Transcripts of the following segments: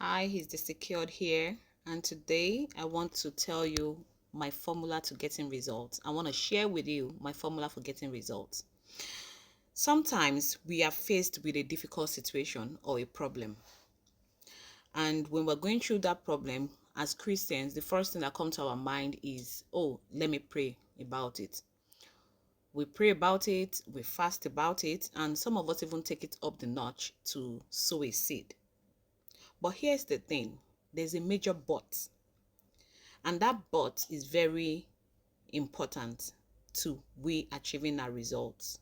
Hi, he's the secured here, and today I want to tell you my formula to getting results. I want to share with you my formula for getting results. Sometimes we are faced with a difficult situation or a problem, and when we're going through that problem as Christians, the first thing that comes to our mind is, oh, let me pray about it. We pray about it, we fast about it, and some of us even take it up the notch to sow a seed. But here's the thing, there's a major but. And that but is very important to we achieving our results.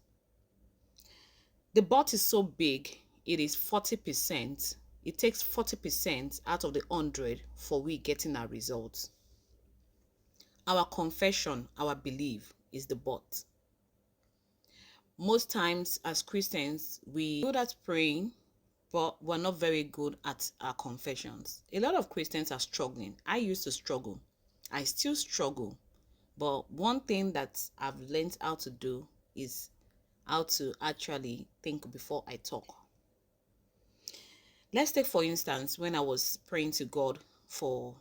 The but is so big, it is 40%. It takes 40% out of the 100 for we getting our results. Our confession, our belief is the but. Most times as Christians, we good at praying, but we're not very good at our confessions. A lot of Christians are struggling. I used to struggle. I still struggle. But one thing that I've learned how to do is how to actually think before I talk. Let's take, for instance, when I was praying to God for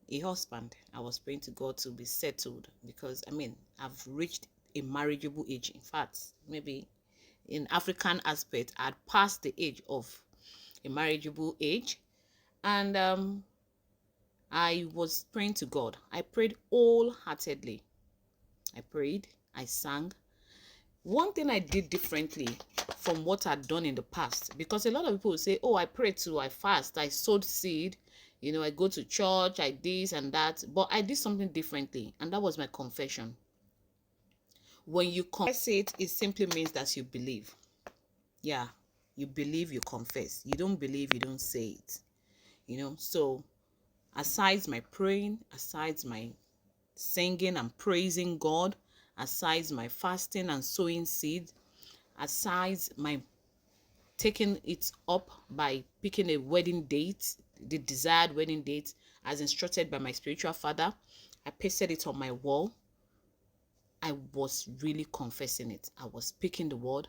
a husband, I was praying to God to be settled because, I've reached a marriageable age. In fact, maybe in African aspect, I'd passed the age of a marriageable age. And I was praying to God. I prayed wholeheartedly. I prayed, I sang. One thing I did differently from what I'd done in the past, because a lot of people will say, oh, I prayed too, I fast, I sowed seed, I go to church, I this and that, but I did something differently, and that was my confession. When you confess it, it simply means that you believe. Yeah, you believe, you confess. You don't believe, you don't say it. So aside my praying, aside my singing and praising God, aside my fasting and sowing seed, aside my taking it up by picking a wedding date, the desired wedding date as instructed by my spiritual father, I pasted it on my wall. I was really confessing it. I was speaking the word.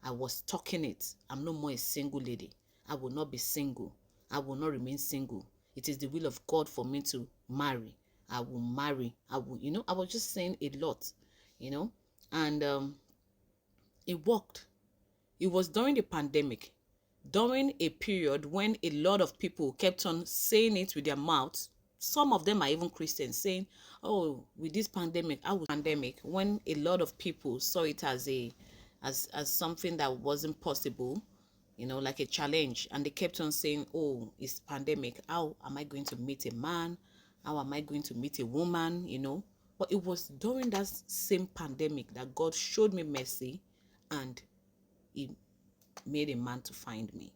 I was talking it. I'm no more a single lady. I will not be single. I will not remain single. It is the will of God for me to marry. I will marry. I will, I was just saying a lot, and it worked. It was during the pandemic, during a period when a lot of people kept on saying it with their mouths. Some of them are even Christians, saying, oh, with this pandemic, when a lot of people saw it as as something that wasn't possible, like a challenge, and they kept on saying, oh, it's pandemic, how am I going to meet a man, how am I going to meet a woman, but it was during that same pandemic that God showed me mercy, and he made a man to find me.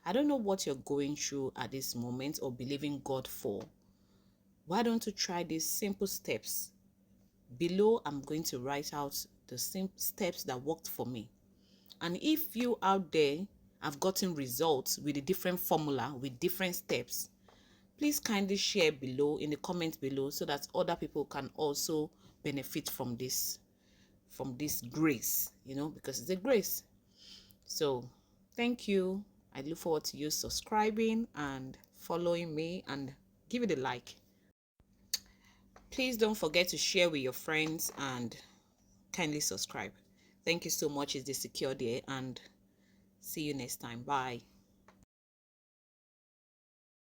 I don't know what you're going through at this moment or believing God for. Why don't you try these simple steps? Below, I'm going to write out the same steps that worked for me. And if you out there have gotten results with a different formula, with different steps, please kindly share below in the comments below so that other people can also benefit from this grace, because it's a grace. So thank you. I look forward to you subscribing and following me, and give it a like. Please don't forget to share with your friends and kindly subscribe. Thank you so much. It's the Secure Day, and see you next time. Bye.